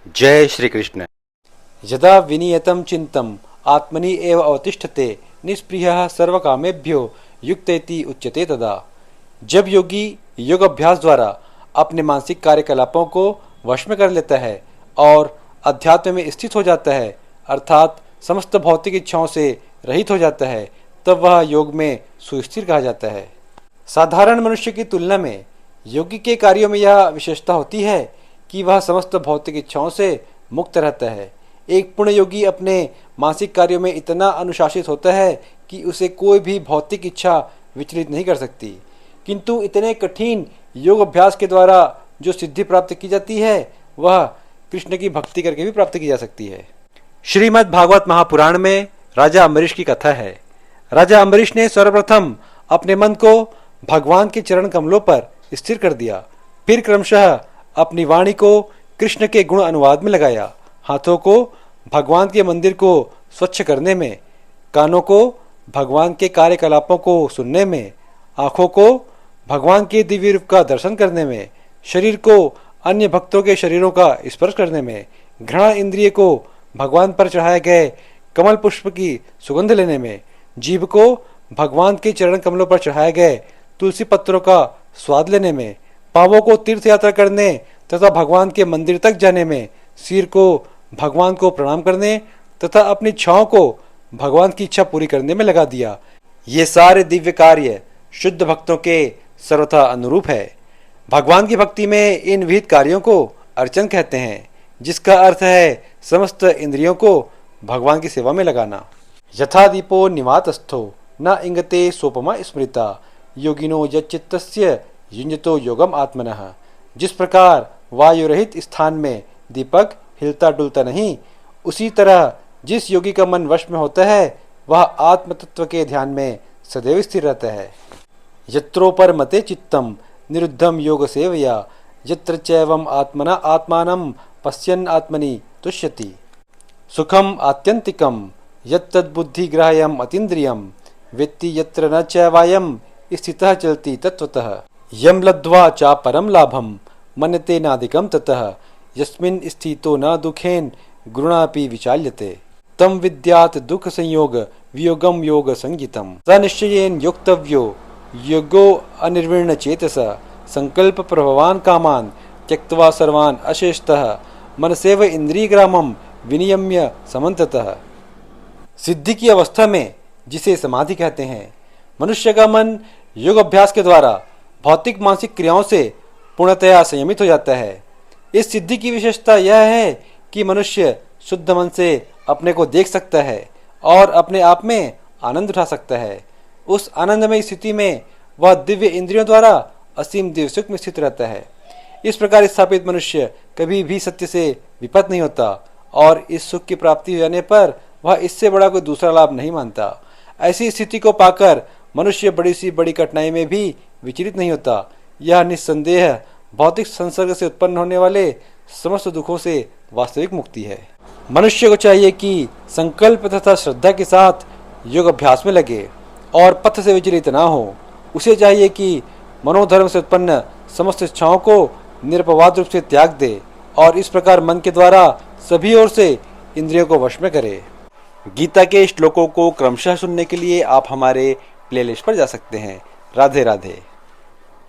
जय श्री कृष्ण। यदा विनियतं चित्तम् आत्मनि एव अवतिष्ठते निष्पृहः सर्वकामेभ्यो युक्त इति उच्यते। तदा जब योगी योग अभ्यास द्वारा अपने मानसिक कार्यकलापों को वश में कर लेता है और अध्यात्म में स्थित हो जाता है, अर्थात समस्त भौतिक इच्छाओं से रहित हो जाता है, तब वह योग में सुस्थिर कहा जाता है। साधारण मनुष्य की तुलना में योगी के कार्यों में यह विशेषता होती है कि वह समस्त भौतिक इच्छाओं से मुक्त रहता है। एक पूर्ण योगी अपने मानसिक कार्यों में इतना अनुशासित होता है कि उसे कोई भी भौतिक इच्छा विचलित नहीं कर सकती। किंतु इतने कठिन योग अभ्यास के द्वारा जो सिद्धि प्राप्त की जाती है वह कृष्ण की भक्ति करके भी प्राप्त की जा सकती है। श्रीमद् भागवत महापुराण में राजा अम्बरीश की कथा है। राजा अम्बरीश ने सर्वप्रथम अपने मन को भगवान के चरण कमलों पर स्थिर कर दिया, फिर क्रमशः अपनी वाणी को कृष्ण के गुण अनुवाद में लगाया, हाथों को भगवान के मंदिर को स्वच्छ करने में, कानों को भगवान के कार्यकलापों को सुनने में, आंखों को भगवान के दिव्य रूप का दर्शन करने में, शरीर को अन्य भक्तों के शरीरों का स्पर्श करने में, घृणा इंद्रिय को भगवान पर चढ़ाए गए कमल पुष्प की सुगंध लेने में, जीभ को भगवान के चरण कमलों पर चढ़ाए गए तुलसी पत्रों का स्वाद लेने में, पांवों को तीर्थ यात्रा करने तथा भगवान के मंदिर तक जाने में, सिर को भगवान को प्रणाम करने तथा अपनी इच्छाओं को भगवान की इच्छा पूरी करने में लगा दिया। ये सारे दिव्य कार्य शुद्ध भक्तों के सर्वथा अनुरूप है। भगवान की भक्ति में इन विहित कार्यों को अर्चन कहते हैं, जिसका अर्थ है समस्त इंद्रियों को भगवान की सेवा में लगाना। यथा दीपो निवातस्थो न इंगते सोपमा स्मृता योगिनो यच्चित्तस्य युञ्जतो योगम आत्मनः। जिस प्रकार वायु रहित स्थान में दीपक हिलता डुलता नहीं, उसी तरह जिस योगी का मन वश में होता है वह आत्म तत्व के ध्यान में सदैव स्थिर रहता है। यत्रोपरमते चित्तम निरुद्धम योग सेवया यत्र चैवम आत्मना आत्मानं पश्यन् आत्मनि तुष्यति। सुखम आत्यंतिकम यत्तद्बुद्धिग्राह्यम अतीन्द्रियम वेत्ति यत्र न चैवायम स्थितः चलति तत्वतः यम लब्ध्वा चा परम लाभम मन्यते नाधिकम ततः यस्मिन् स्थितो न दुखेन गुरुणापि विचाल्यते तम विद्यात् दुख संयोग वियोगम योग संगीतम स निश्चयेन योक्तव्यो योगो अनिर्विण्ण चेतसा संकल्प प्रभवान कामान त्यक्त्वा सर्वान अशेषतः मनसेव इंद्रियग्रामम विनियम्य समन्ततः। सिद्धि की अवस्था में, जिसे समाधि कहते हैं, मनुष्य का मन योग अभ्यास के द्वारा भौतिक मानसिक क्रियाओं से पूर्णतया संयमित हो जाता है। इस सिद्धि की विशेषता यह है कि मनुष्य शुद्ध मन से अपने को देख सकता है और अपने आप में आनंद उठा सकता है। उस आनंदमय स्थिति में वह दिव्य इंद्रियों द्वारा असीम दिव्य सुख में स्थित रहता है। इस प्रकार स्थापित मनुष्य कभी भी सत्य से विपत नहीं होता और इस सुख की प्राप्ति हो जाने पर वह इससे बड़ा कोई दूसरा लाभ नहीं मानता। ऐसी स्थिति को पाकर मनुष्य बड़ी सी बड़ी कठिनाई में भी विचलित नहीं होता। यह निस्संदेह भौतिक संसर्ग से उत्पन्न होने वाले समस्त दुखों से वास्तविक मुक्ति है। मनुष्य को चाहिए कि संकल्प तथा श्रद्धा के साथ योग अभ्यास में लगे और पथ से विचलित ना हो। उसे चाहिए कि मनोधर्म से उत्पन्न समस्त इच्छाओं को निरपवाद रूप से त्याग दे और इस प्रकार मन के द्वारा सभी ओर से इंद्रियों को वश में करे। गीता के श्लोकों को क्रमशः सुनने के लिए आप हमारे प्लेलिस्ट पर जा सकते हैं। राधे राधे।